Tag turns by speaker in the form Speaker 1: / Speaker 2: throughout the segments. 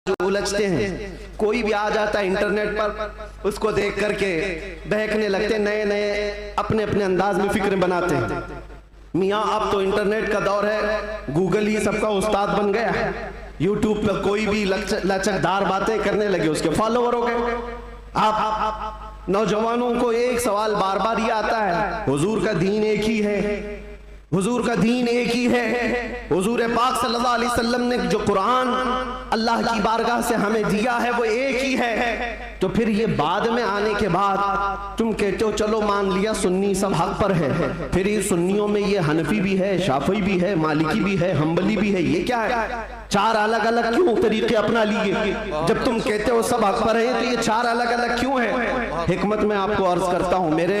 Speaker 1: الجھتے ہیں، کوئی بھی آ جاتا ہے انٹرنیٹ پر اس کو دیکھ کر کے بہکنے لگتے ہیں، نئے نئے اپنے اپنے انداز میں فکریں بناتے ہیں۔ میاں اب تو انٹرنیٹ کا دور ہے، گوگل ہی سب کا استاد بن گیا ہے، یوٹیوب پر کوئی بھی لچکدار باتیں کرنے لگے اس کے فالوور ہو گئے۔ آپ نوجوانوں کو ایک سوال بار بار یہ آتا ہے، حضور کا دین ایک ہی ہے، حضور کا دین ایک ہی ہے، حضور پاک صلی اللہ علیہ وسلم نے جو قرآن اللہ کی بارگاہ سے ہمیں دیا ہے وہ ایک ہی ہے، تو پھر یہ بعد میں آنے کے بعد تم کہتے ہو چلو مان لیا سنی سب حق پر ہے، پھر یہ سنیوں میں یہ حنفی بھی ہے، شافعی بھی ہے، مالکی بھی ہے، حنبلی بھی ہے، یہ کیا ہے؟ چار الگ الگ کیوں طریقے اپنا لیے؟ جب تم کہتے ہو سب حق پر ہیں تو یہ چار الگ الگ کیوں ہیں؟ حکمت میں آپ کو عرض کرتا ہوں، میرے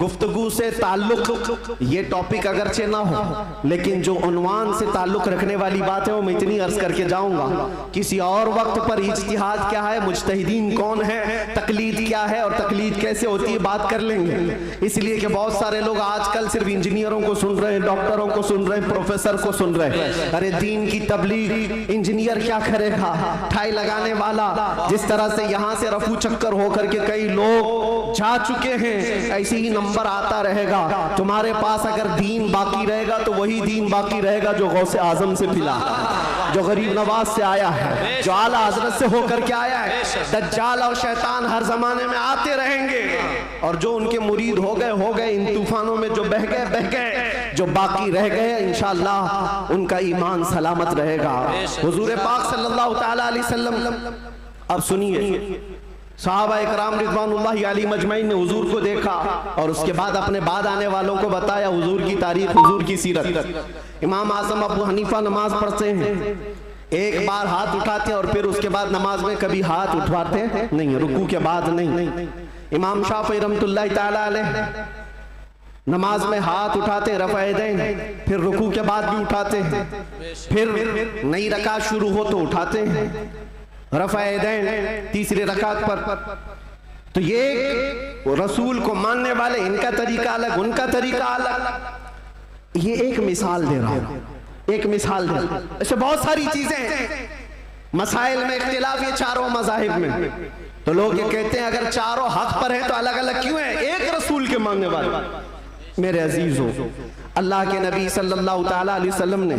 Speaker 1: گفتگو سے تعلق یہ ٹاپک اگرچہ نہ ہو لیکن جو عنوان سے تعلق رکھنے والی بات ہے وہ میں اتنی عرض کر کے جاؤں گا، کسی اور وقت پر اجتہاد کیا ہے، مجتہدین کون ہے، تقلید کیا ہے اور تقلید کیسے ہوتی ہے بات کر لیں گے۔ اس لیے کہ بہت سارے لوگ آج کل صرف انجینئروں کو سن رہے ہیں، ڈاکٹروں کو سن رہے ہیں، پروفیسر کو سن رہے ہیں۔ ارے دین کی تبلیغ انجینئر کیا کرے گا، ٹھائی لگانے والا، جس طرح سے یہاں سے رفو چکر ہو کر کے کئی لوگ جا چکے ہیں، ایسی ہی نمبر آتا رہے گا۔ تمہارے پاس اگر دین باقی رہے گا تو وہی دین باقی رہے گا جو غوث اعظم سے پھلا، جو غریب نواز سے آیا ہے، جو اعلیٰ حضرت سے ہو کر کے آیا ہے۔ دجال اور شیطان ہر زمانے میں آتے رہیں گے اور جو ان کے مرید ہو گئے ان طوفانوں میں جو بہ گئے، جو باقی رہ گئے انشاءاللہ ان کا ایمان سلامت رہے گا۔ حضور پاک صلی اللہ تعالیٰ علیہ وسلم، اب سنیے، صحابہ اکرام رضوان اللہ علیہ مجمعین نے حضور کو دیکھا اور اس کے بعد اپنے بعد آنے والوں کو بتایا حضور کی تاریخ، حضور کی سیرت۔ امام اعظم ابو حنیفہ نماز پڑھتے ہیں، ایک بار ہاتھ اٹھاتے ہیں اور پھر اس کے بعد نماز میں کبھی ہاتھ اٹھواتے نہیں، رکوع کے بعد نہیں۔ امام شافعی رحمۃ اللہ تعالیٰ علیہ نماز میں ہاتھ اٹھاتے ہیں رفع یدین، پھر رکوع کے بعد بھی اٹھاتے ہیں، پھر نئی رکعت شروع ہو تو اٹھاتے ہیں رفع یدین تیسری رکعت پر۔ تو یہ رسول کو ماننے والے ان کا طریقہ الگ، ان کا طریقہ الگ۔ یہ ایک مثال دے رہا ہوں، ایک مثال دے رہا ہوں، ایسے بہت ساری چیزیں ہیں، مسائل میں اختلاف یہ چاروں مذاہب میں، تو لوگ یہ کہتے ہیں اگر چاروں حق پر ہیں تو الگ الگ کیوں ہیں؟ ایک رسول کے ماننے والے۔ میرے عزیزو، اللہ کے نبی صلی اللہ تعالیٰ علیہ وسلم نے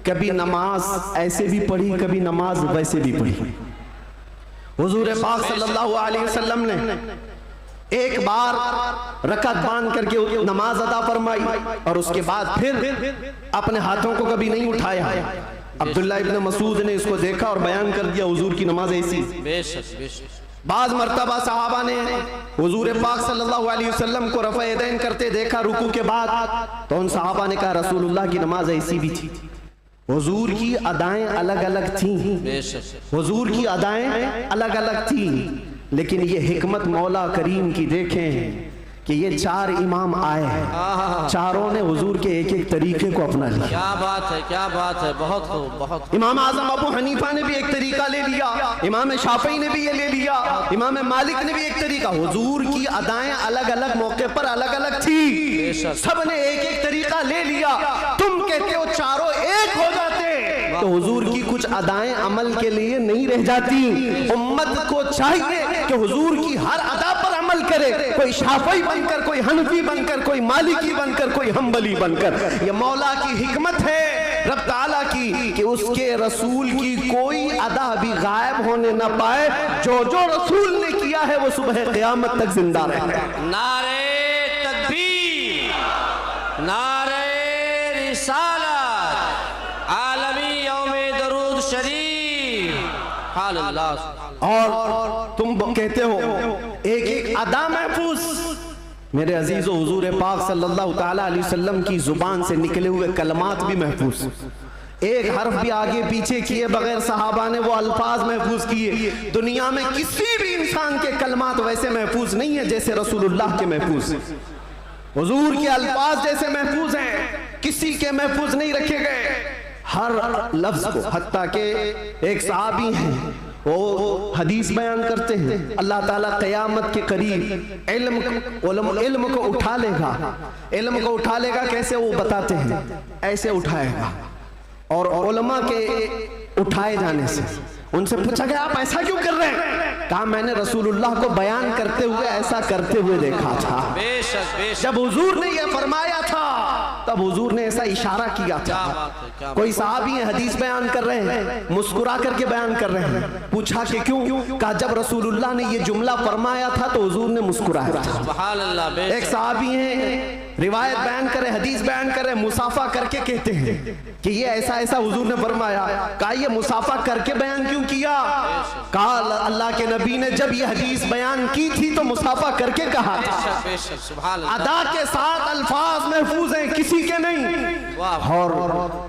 Speaker 1: کبھی نماز ایسے بھی پڑھی، کبھی نماز ویسے بھی پڑھی۔ حضور پاک صلی اللہ علیہ وسلم نے ایک بار رکعت باندھ کر کے نماز ادا فرمائی اور اس کے بعد پھر اپنے ہاتھوں کو کبھی نہیں اٹھایا۔ عبداللہ ابن مسعود نے اس کو دیکھا اور بیان کر دیا حضور کی نماز ایسی۔ بعض مرتبہ صحابہ نے حضور پاک صلی اللہ علیہ وسلم کو رفع یدین کرتے دیکھا رکوع کے بعد، تو ان صحابہ نے کہا رسول اللہ کی نماز ایسی بھی تھی۔ حضور کی ادائیں الگ الگ تھیں، حضور کی ادائیں الگ الگ تھیں، لیکن یہ حکمت مولا کریم کی دیکھیں کہ یہ چار امام آئے ہیں، چاروں نے حضور کے ایک ایک طریقے کو اپنا لیا۔
Speaker 2: کیا بات ہے، کیا بات ہے، بہت خوب، بہت۔
Speaker 1: امام اعظم ابو حنیفہ نے بھی ایک طریقہ لے لیا، امام شافعی نے بھی یہ لے لیا، امام مالک نے بھی ایک طریقہ۔ حضور کی ادائیں الگ الگ موقع پر الگ الگ تھی، سب نے ایک ایک طریقہ لے لیا۔ تم کہتے ہو چاروں ایک ہو جاتے تو حضور کی کچھ ادائیں عمل کے لیے نہیں رہ جاتی۔ امت کو چاہیے کہ حضور کی ہر ادا پر عمل کرے، کوئی شافعی بن کر، کوئی حنفی بن کر، کوئی مالکی بن کر، کوئی حنبلی بن کر۔ یہ مولا کی حکمت ہے رب تعالیٰ کی کہ اس کے رسول کی کوئی ادا بھی غائب ہونے نہ پائے، جو جو رسول نے کیا ہے وہ صبح قیامت تک زندہ رہے۔
Speaker 2: نعرہ تکبیر، نعرہ رسالت، عالمی یوم درود شریف، حال اللہ۔
Speaker 1: اور تم کہتے ہو ایک ایک ادا محفوظ۔ میرے عزیز و حضور پاک صلی اللہ تعالیٰ علیہ وسلم کی زبان سے نکلے ہوئے کلمات بھی محفوظ، ایک حرف بھی آگے پیچھے کیے بغیر صحابہ نے وہ الفاظ محفوظ کیے۔ دنیا میں کسی بھی انسان کے کلمات ویسے محفوظ نہیں ہیں جیسے رسول اللہ کے محفوظ ہیں، حضور کے الفاظ جیسے محفوظ ہیں، کسی کے محفوظ نہیں رکھے گئے ہر لفظ کو۔ حتیٰ کہ ایک صحابی ہیں وہ حدیث بیان کرتے ہیں اللہ تعالیٰ قیامت کے قریب علم کو اٹھا لے گا، علم کو اٹھا لے گا کیسے وہ بتاتے ہیں، ایسے اٹھائے گا، اور علماء کے اٹھائے جانے سے ان سے پوچھا گیا آپ ایسا کیوں کر رہے ہیں؟ کہا میں نے رسول اللہ کو بیان کرتے ہوئے ایسا کرتے ہوئے دیکھا تھا۔
Speaker 2: بے شک بے شک،
Speaker 1: جب حضور نے یہ فرمایا تھا تب حضور نے ایسا اشارہ کیا تھا۔ کوئی صحابی ہیں حدیث بیان کر رہے ہیں، مسکرا کر کے بیان کر رہے ہیں، پوچھا کہ کیوں؟ کہا جب رسول اللہ نے یہ جملہ فرمایا تھا تو حضور نے مسکرایا تھا۔
Speaker 2: سبحان اللہ، بے
Speaker 1: ایک صحابی ہیں روایت بیان کرے، حدیث بیان کرے، مسافہ کر کے کہتے ہیں کہ یہ ایسا ایسا حضور نے فرمایا۔ کہا یہ مسافہ کر کے بیان کیوں کیا؟ کہا اللہ کے نبی نے جب یہ حدیث بیان کی تھی تو مسافہ کر کے کہا تھا۔
Speaker 2: بے شک، سبحان اللہ،
Speaker 1: ادا کے ساتھ الفاظ محفوظ ہیں، کسی کے نہیں۔ اور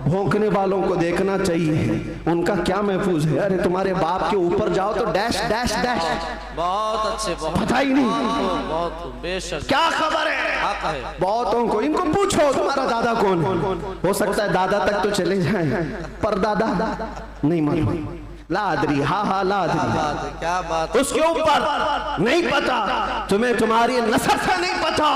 Speaker 1: بھونکنے والوں کو دیکھنا چاہیے ان کا کیا محفوظ ہے۔ ارے تمہارے باپ کے اوپر جاؤ تو ڈیش ڈیش ڈیش،
Speaker 2: بہت اچھے، بہت
Speaker 1: پتہ ہی نہیں
Speaker 2: بہت، بے شک،
Speaker 1: کیا خبر ہے۔
Speaker 2: حق ہے،
Speaker 1: بہتوں کو ان کو پوچھو تمہارا دادا کون ہے، ہو سکتا ہے دادا تک تو چلے جائیں پر دادا نہیں معلوم، لا ادری، ہاں لا ادری،
Speaker 2: کیا بات،
Speaker 1: اس کے اوپر نہیں پتا، تمہیں تمہاری نسب سے نہیں پتا،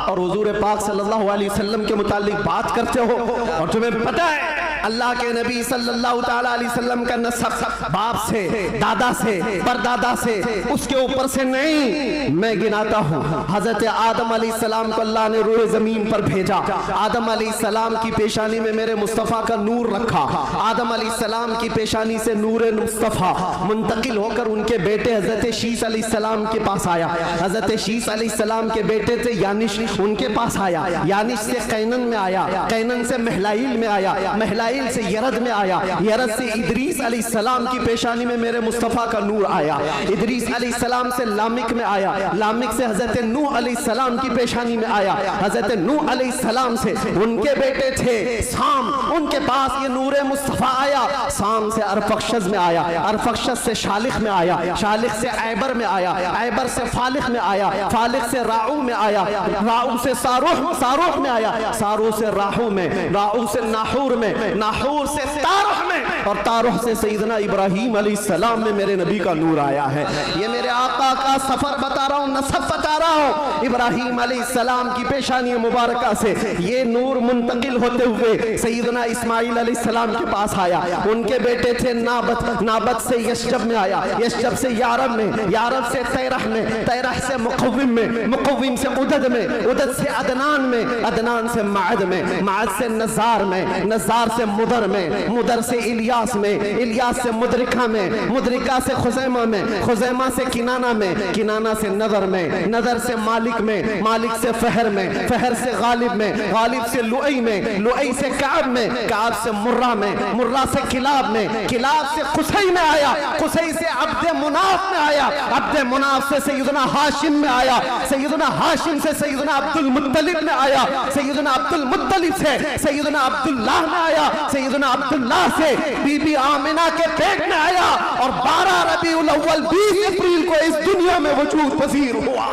Speaker 1: اور حضور پاک صلی اللہ علیہ وسلم کے متعلق بات کرتے ہو اور تمہیں پتا ہے اللہ کے نبی صلی اللہ تعالیٰ علیہ وسلم کا نسب باپ سے، دادا سے، پردادا سے، اس کے اوپر سے نہیں۔ میں گناتا ہوں حضرت آدم علیہ السلام کو اللہ نے روئے زمین پر بھیجا، آدم علیہ السلام کی پیشانی میں میرے مصطفیٰ کا نور رکھا، آدم علیہ السلام کی پیشانی سے نور مصطفیٰ منتقل ہو کر ان کے بیٹے حضرت شیس علیہ السلام کے پاس آیا، حضرت شیس علیہ السلام کے بیٹے تھے یانش، ان کے پاس آیا، یانش سے قینن میں آیا، قینن سے مہلائیل میں آیا، مہلائیل سے یرد میں آیا، یرد سے ادریس علیہ السلام کی پیشانی میں میرے مصطفیٰ کا نور آیا، ادریس علیہ السلام سے لامک میں آیا، لامک سے حضرت نوح علیہ السلام کی پیشانی میں آیا، حضرت نوح علیہ السلام سے ان کے بیٹے تھے سام، ان کے پاس یہ نور مصطفیٰ آیا، سام سے ارفخشد میں آیا، ارفخشد سے شالخ میں آیا، شالخ سے عیبر میں آیا، عیبر سے فالخ میں آیا، فالخ سے راعو میں آیا، راعو سے ساروح میں آیا، سارو سے راہو میں، راہو سے ناحور میں، ناحور سے تارح میں، اور تارح سے سیدنا ابراہیم علیہ السلام میں میرے نبی کا نور آیا ہے۔ یہ میرے آقا کا سفر بتا رہا ہوں، نسب بتا رہا ہوں۔ ابراہیم علیہ السلام کی پیشانی مبارکہ سے یہ نور منتقل ہوتے ہوئے سیدنا اسماعیل علیہ السلام کے پاس آیا، ان کے بیٹے تھے نابت، نابت سے یشجب میں آیا، یشجب سے یارب میں، یارب سے تیرح میں، تیرح سے مقوم میں، مقوم سے عدد میں، عدد سے عدنان میں، عدنان سے معد میں، معد سے نزار میں، نزار سے مدر میں، مدر سے الیاس میں، الیاس سے مدرکہ میں، مدرکہ سے خزیمہ میں، خزیمہ سے کنانہ میں، کنانہ سے نظر میں، نظر سے مالک میں، مالک سے فہر میں، فہر سے غالب میں، غالب سے لؤی میں، لؤی سے کعب میں، کعب سے مرہ میں، مرہ سے کلاب میں، کلاب سے قصی میں آیا، قصی سے عبد مناف میں آیا، عبد مناف سے سیدنا ہاشم میں آیا، سیدنا ہاشم سے سیدنا عبد المطلب میں آیا، سیدنا عبد المطلب سے سیدنا عبداللہ میں آیا، سیدنا عبداللہ سے بی بی آمنہ کے پیٹ میں آیا، اور 12 ربیع الاول 20 اپریل کو اس دنیا میں وجود پذیر ہوا۔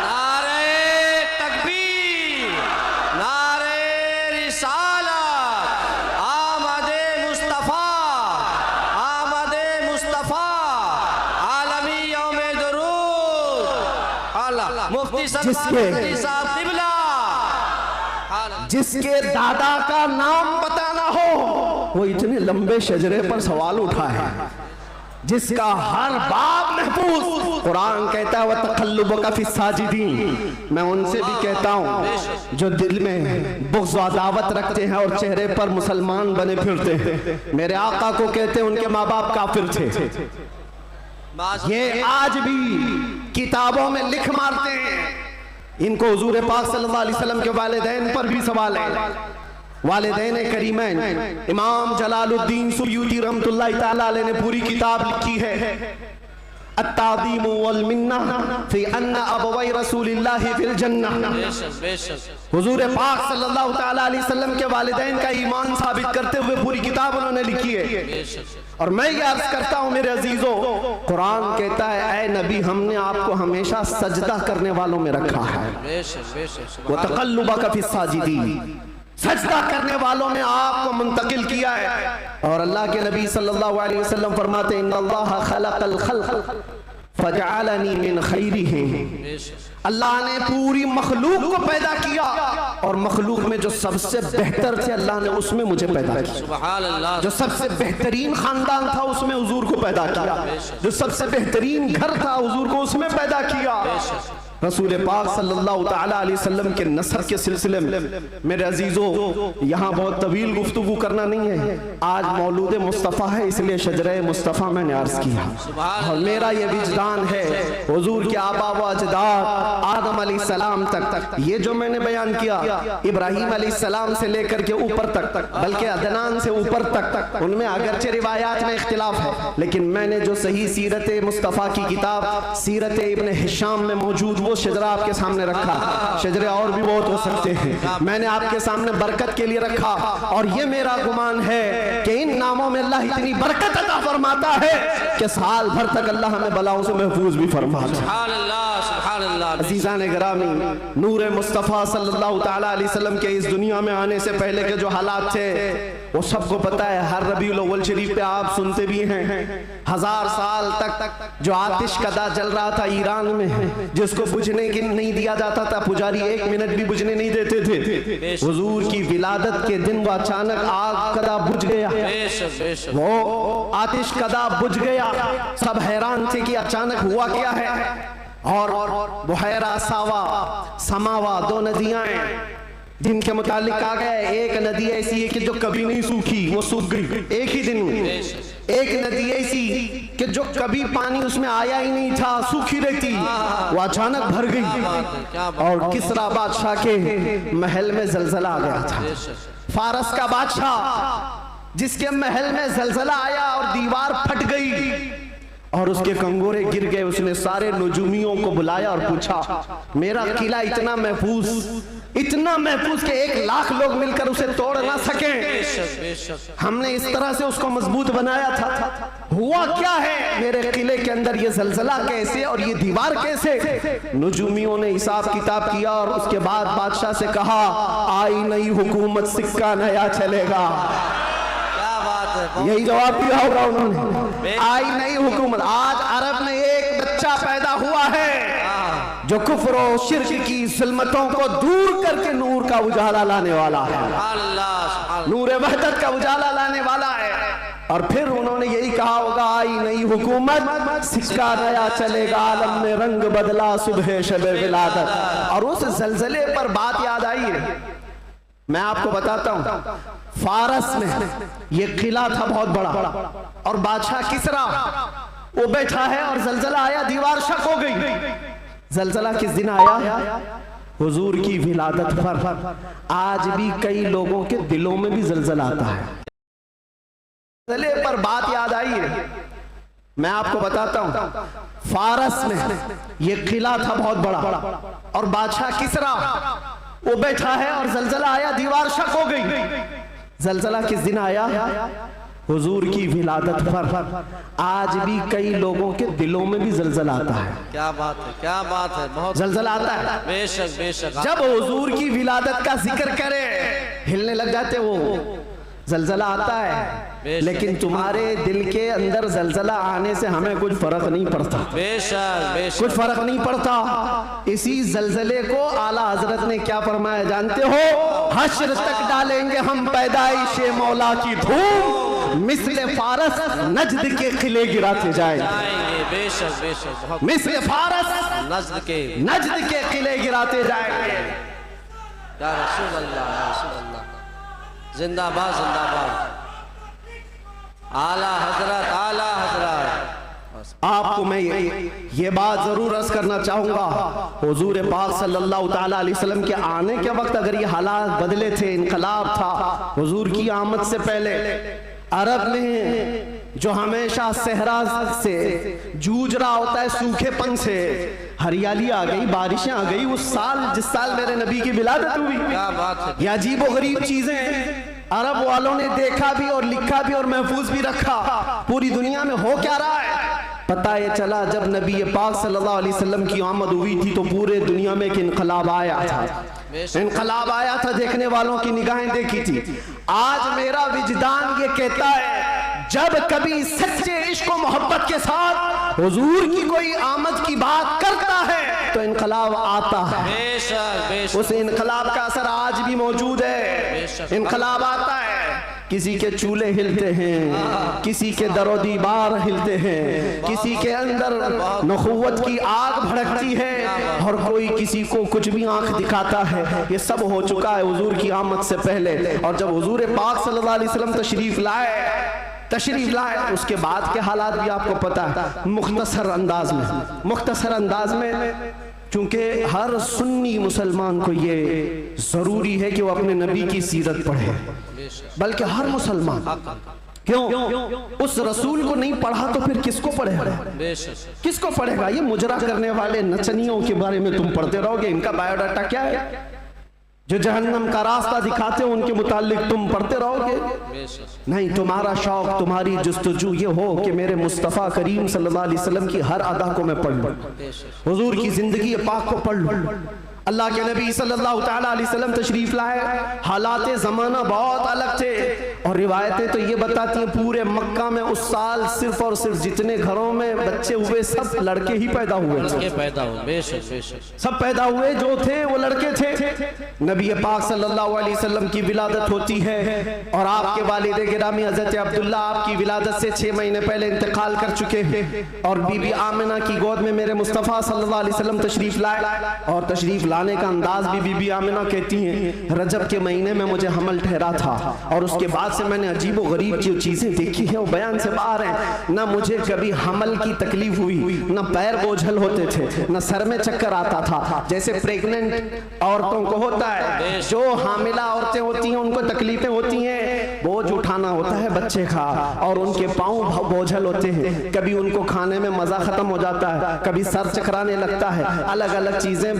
Speaker 2: نعرہ تکبیر، نعرہ رسالت، آمد مصطفیٰ، آمد مصطفیٰ، عالمی یوم درود، اللہ مفتی صاحب قبلہ،
Speaker 1: جس کے دادا کا نام بتانا ہو وہ اتنے لمبے شجرے پر سوال اٹھا ہے، جس کا ہر باب محفوظ، قرآن کہتا ہے وَتَقَلُّبَكَ فِي السَّاجِدِينَ، میں ان سے بھی کہتا ہوں جو دل میں بغض و عداوت رکھتے ہیں اور چہرے پر مسلمان بنے پھرتے ہیں، میرے آقا کو کہتے ہیں ان کے ماں باپ کافر تھے، یہ آج بھی کتابوں میں لکھ مارتے ہیں۔ ان کو حضور پاک صلی اللہ علیہ وسلم کے والدین پر بھی سوال ہے، والدین کریمین، امام جلال الدین سیوطی رحمت اللہ تعالیٰ علیہ نے پوری کتاب لکھی ہے التعظیم والمنہ فی ان ابوی رسول اللہ فی الجنہ۔ حضور پاک صلی اللہ تعالیٰ علیہ وسلم کے والدین کا ایمان ثابت کرتے ہوئے پوری کتاب انہوں نے لکھی ہے، اور میں یہ عرض کرتا ہوں میرے عزیزوں، قرآن کہتا ہے اے نبی ہم نے آپ کو ہمیشہ سجدہ کرنے والوں میں رکھا ہے، وَتَقَلُّبَكَ فِي السَّاجِدِينَ، سجدہ کرنے والوں میں آپ کو منتقل کیا ہے۔ اور اللہ کے نبی صلی اللہ علیہ وسلم فرماتے ہیں ان اللہ خلق الخلق فجعلنی من خیرہم، اللہ نے پوری مخلوق کو پیدا کیا اور مخلوق میں جو سب سے بہتر تھے اللہ نے اس میں مجھے پیدا کیا،
Speaker 2: سبحان اللہ،
Speaker 1: جو سب سے بہترین خاندان تھا اس میں حضور کو پیدا کیا، جو سب سے بہترین گھر تھا حضور کو اس میں پیدا کیا۔ رسول پاک صلی اللہ تعالیٰ علیہ وسلم کے نسب کے سلسلے میں میرے عزیزوں یہاں بہت طویل گفتگو کرنا نہیں ہے، آج مولود مصطفیٰ ہے اس لیے شجرہ مصطفیٰ میں نے عرض کیا، اور میرا یہ وجدان ہے حضور کے آبا و اجداد آدم علیہ السلام تک یہ جو میں نے بیان کیا، ابراہیم علیہ السلام سے لے کر کے اوپر تک، بلکہ عدنان سے اوپر تک، ان میں اگرچہ روایات میں اختلاف ہے لیکن میں نے جو صحیح سیرت مصطفیٰ کی کتاب سیرت ابن ہشام میں موجود وہ شجرہ آپ کے سامنے رکھا، شجرے اور بھی بہت ہو سکتے ہیں، میں نے آپ کے سامنے برکت کے لیے رکھا، اور یہ میرا گمان ہے کہ ان ناموں میں اللہ اتنی برکت عطا فرماتا ہے کہ سال بھر تک اللہ ہمیں بلاؤں سے محفوظ بھی فرماتا ہے۔
Speaker 2: سبحان اللہ، سبحان اللہ۔
Speaker 1: عزیزان گرامی، نور مصطفیٰ صلی اللہ تعالیٰ علیہ وسلم کے اس دنیا میں آنے سے پہلے کے جو حالات تھے وہ سب کو پتہ ہے، ہر ربیع الاول شریف پہ آپ سنتے بھی ہیں 1000 سال تک جو آتش کدا جل رہا تھا ایران میں، جس کو بجھنے کی نہیں دیا جاتا تھا، پجاری 1 منٹ بھی بجھنے نہیں دیتے تھے، حضور کی ولادت کے دن وہ اچانک آگ کدا بجھ گیا، وہ آتش کدا بجھ گیا، سب حیران تھے کہ اچانک ہوا کیا ہے، اور بحیرہ ساوا سماوا 2 ندیاں ہیں جن کے متعلق کہا گیا ہے ایک ندی ایسی ہے کہ جو کبھی نہیں سوکھی، وہ سوکھ گئی ایک ہی دن میں، ایک ندی ایسی کہ جو کبھی پانی اس میں آیا ہی نہیں تھا، سوکھی رہتی، وہ اچانک بھر گئی، اور کسریٰ بادشاہ کے محل میں زلزلہ آ گیا تھا، فارس کا بادشاہ جس کے محل میں زلزلہ آیا اور دیوار پھٹ گئی اور اس کے کنگورے گر گئے، اس نے سارے نجومیوں کو بلایا اور پوچھا میرا قلعہ اتنا محفوظ کہ 1,00,000 لوگ مل کر اسے توڑ نہ سکیں، ہم نے اس طرح سے اس کو مضبوط بنایا تھا، ہوا کیا ہے میرے قلعے کے اندر، یہ زلزلہ کیسے اور یہ دیوار کیسے؟ نجومیوں نے حساب کتاب کیا اور اس کے بعد بادشاہ سے کہا آئی نئی حکومت سکہ نیا چلے گا، یہی جواب دیا ہوگا انہوں نے، آئی نئی حکومت۔ آج عرب میں ایک بچہ پیدا ہوا ہے جو کفر و شرک کی ظلمتوں کو دور کر کے نور کا اجالا لانے والا ہے، نور وحدت کا اجالا لانے والا ہے، اور پھر انہوں نے یہی کہا ہوگا آئی نئی حکومت سکہ نیا چلے گا، عالم میں رنگ بدلا صبح شب ولادت۔ اور اس زلزلے پر بات یاد آئی ہے، میں آپ کو بتاتا ہوں، فارس میں یہ قلعہ تھا بہت بڑا، اور بادشاہ کسریٰ وہ بیٹھا ہے اور زلزلہ آیا، دیوار شق ہو گئی۔ زلزلہ کس دن آیا؟ حضور کی ولادت پر۔ آج بھی کئی لوگوں کے دلوں میں بھی زلزلہ آتا ہے، زلزلے پر بات یاد آئی ہے، میں آپ کو بتاتا ہوں، فارس میں یہ قلعہ تھا بہت بڑا، اور بادشاہ کسریٰ وہ بیٹھا ہے اور زلزلہ آیا، دیوار شق ہو گئی۔ زلزلہ کس دن آیا؟ حضور کی ولادت پر۔ آج بھی کئی لوگوں کے دلوں میں بھی زلزلہ آتا ہے،
Speaker 2: کیا بات ہے، کیا بات ہے، بہت
Speaker 1: زلزلہ آتا ہے،
Speaker 2: بے شک بے شک،
Speaker 1: جب حضور کی ولادت کا ذکر کرے ہلنے لگ جاتے، وہ زلزلہ آتا ہے، لیکن تمہارے دل کے اندر زلزلہ آنے سے ہمیں کچھ فرق نہیں پڑتا،
Speaker 2: بے شک بے شک،
Speaker 1: کچھ فرق نہیں پڑتا۔ اسی زلزلے کو اعلیٰ حضرت نے کیا فرمایا جانتے ہو؟ حشر تک ڈالیں گے ہم پیدائش مولا کی دھوم، مثل فارس نجد کے قلعے گراتے جائیں گے،
Speaker 2: بے شک بے شک،
Speaker 1: مثل فارس
Speaker 2: نجد
Speaker 1: کے قلعے گراتے جائیں گے۔
Speaker 2: یا رسول اللہ، یا رسول اللہ، زندہ باد زندہ باد، اعلیٰ حضرت اعلیٰ حضرت۔
Speaker 1: آپ کو میں یہ بات ضرور عرض کرنا چاہوں گا، حضور پاک صلی اللہ تعالیٰ علیہ وسلم کے آنے کے وقت اگر یہ حالات بدلے تھے، انقلاب تھا، حضور کی آمد سے پہلے عرب میں جو ہمیشہ صحرا سے جوجھ رہا ہوتا ہے، سوکھے پن سے، ہریالی آ گئی، بارشیں آ گئی، اس سال جس سال میرے نبی کی ولادت ہوئی،
Speaker 2: کیا بات ہے،
Speaker 1: یہ عجیب و غریب چیزیں عرب والوں نے دیکھا بھی اور لکھا بھی اور محفوظ بھی رکھا۔ پوری دنیا میں ہو کیا رہا ہے پتہ یہ چلا جب نبی پاک صلی اللہ علیہ وسلم کی آمد ہوئی تھی تو پورے دنیا میں ایک انقلاب آیا تھا، انقلاب آیا تھا، دیکھنے والوں کی نگاہیں دیکھی تھی۔ آج میرا وجدان یہ کہتا ہے جب کبھی سچے عشق و محبت کے ساتھ حضور کی کوئی آمد کی بات کرتا ہے تو انقلاب آتا ہے.
Speaker 2: بے شک بے شک
Speaker 1: اس انقلاب کا اثر آج بھی موجود ہے. انقلاب آتا ہے، کسی کے چولہے ہلتے ہیں، کسی کے در و دیوار ہلتے ہیں، کسی کے اندر نخوت کی آگ بھڑکتی ہے، اور کوئی کسی کو کچھ بھی آنکھ دکھاتا ہے. یہ سب ہو چکا ہے حضور کی آمد سے پہلے. اور جب حضور پاک صلی اللہ علیہ وسلم تشریف لائے اس کے بعد کے حالات بھی آپ کو پتا ہے. مختصر انداز میں چونکہ ہر سنی مسلمان کو یہ ضروری ہے کہ وہ اپنے نبی کی سیرت پڑھے، بلکہ ہر مسلمان. کیوں؟ اس رسول کو نہیں پڑھا تو پھر کس کو پڑھے گا؟ کس کو پڑھے گا؟ یہ مجرا کرنے والے نچنیوں کے بارے میں تم پڑھتے رہو گے. ان کا بایو ڈاٹا کیا ہے؟ جو جہنم کا راستہ دکھاتے ہیں ان کے متعلق تم پڑھتے رہو گے؟ نہیں. تمہارا شوق، تمہاری جستجو یہ ہو کہ میرے مصطفیٰ کریم صلی اللہ علیہ وسلم کی ہر ادا کو میں پڑھ لوں، حضور کی زندگی پاک کو پڑھ لوں. اللہ کے نبی صلی اللہ تعالیٰ علیہ وسلم تشریف لائے، حالات زمانہ بہت الگ تھے، اور روایتیں تو یہ بتاتی ہیں پورے مکہ میں اس سال صرف اور صرف جتنے گھروں میں بچے ہوئے سب لڑکے ہی پیدا ہوئے. سب پیدا ہوئے جو تھے وہ لڑکے تھے. نبی پاک صلی اللہ علیہ وسلم کی ولادت ہوتی ہے، اور آپ کے والد گرامی حضرت عبداللہ آپ کی ولادت سے 6 مہینے پہلے انتقال کر چکے ہیں، اور بی بی آمنہ کی گود میں میرے مصطفیٰ صلی اللہ علیہ وسلم تشریف لائے. اور تشریف لانے کا انداز بھی بی بی آمنہ کہتی ہیں رجب کے مہینے میں مجھے حمل ٹھہرا تھا، اور اس کے بعد سے میں نے عجیب و غریب جو چیزیں دیکھی ہیں وہ بیان سے باہر ہیں. نہ مجھے کبھی حمل کی تکلیف ہوئی، نہ پیر بوجھل ہوتے تھے، نہ سر میں چکر آتا تھا جیسے پریگننٹ عورتوں کو ہوتا ہے. جو حاملہ عورتیں ہوتی ہیں ان کو تکلیفیں ہوتی ہیں، بوجھ اٹھانا ہوتا ہے بچے کا، اور ان کے پاؤں بوجھل ہوتے ہیں. کبھی ان کو کھانے میں مزہ ختم ہو جاتا ہے، کبھی سر چکرانے لگتا ہے. الگ الگ چیزیں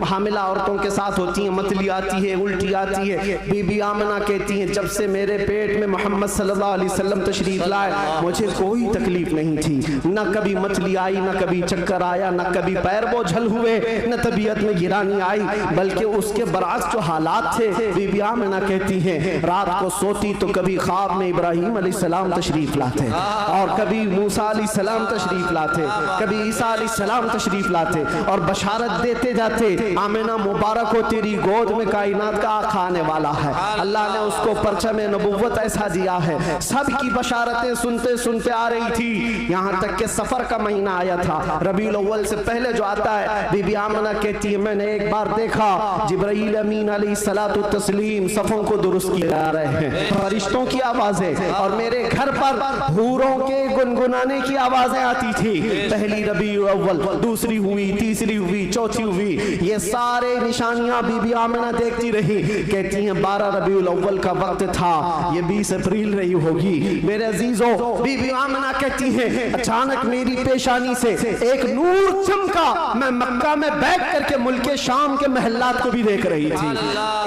Speaker 1: حاملہ عورتوں کے ساتھ ہوتی ہیں، متلی آتی ہے، الٹی آتی ہے. بی بی آمنہ کہتی ہیں جب سے میرے پیٹ میں محمد صلی اللہ علیہ وسلم تشریف لائے مجھے کوئی تکلیف نہیں تھی، نہ کبھی متلی آئی، نہ کبھی چکر آیا، نہ کبھی پیر بوجھل ہوئے، نہ طبیعت میں گرانی آئی. بلکہ اس کے برعکس جو حالات تھے بی بی آمنہ کہتی ہیں رات کو سوتی تو کبھی خواب میں ابراہیم علیہ السلام تشریف لاتے، اور کبھی موسیٰ علیہ السلام تشریف لاتے، کبھی عیسیٰ علیہ السلام تشریف لاتے، اور بشارت دیتے جاتے آمنہ مبارک ہو تیری گود میں کائنات کا آقا آنے والا ہے. اللہ نے اس کو پرچم نبوت ایسا دیا ہے. سب کی بشارتیں سنتے سنتے آ رہی تھی، یہاں تک کہ سفر کا مہینہ آیا تھا. ربیع الاول سے پہلے جو آتا ہے بی بی آمنہ کہتی ہے میں نے ایک بار دیکھا جبرائیل امین علیہ الصلوۃ والتسلیم صفوں کو درست کیے جا رہے ہیں، فرشتوں کی آوازیں، اور میرے گھر پر حوروں کے گنگنانے کی آوازیں آتی تھی. پہلی ربیع الاول، دوسری ہوئی، تیسری ہوئی، چوتھی ہوئی. یہ سارے نشانیاں بی بی آمنہ دیکھتی رہی. کہتی ہیں 12 ربیع الاول کا وقت تھا، یہ 20 اپریل رہی ہوگی. میرے عزیزوں بی بی آمنہ کہتی ہیں اچانک میری پیشانی سے ایک نور چمکا. میں مکہ میں بیٹھ کر کے ملک شام کے محلات کو بھی دیکھ رہی تھی،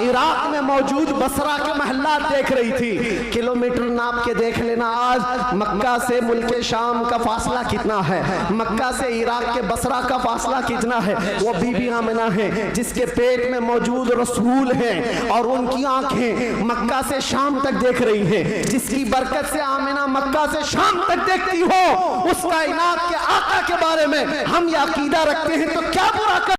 Speaker 1: عراق میں موجود بصرہ کے محلات دیکھ رہی تھی. کلومیٹر ناپ کے دیکھ لینا آج مکہ سے ملک شام کا فاصلہ کتنا ہے، مکہ سے عراق کے بصرہ کا فاصلہ کتنا ہے. وہ بی بی آمنہ ہے جس کے پیٹ میں موجود رسول ہیں، اور ان کی آنکھیں مکہ سے شام تک دیکھ رہی ہیں. جس کی برکت سے آمنہ مکہ سے شام تک دیکھتی ہو، اس کائنات کے آقا کے بارے میں ہم یہ عقیدہ رکھتے ہیں تو کیا برا کر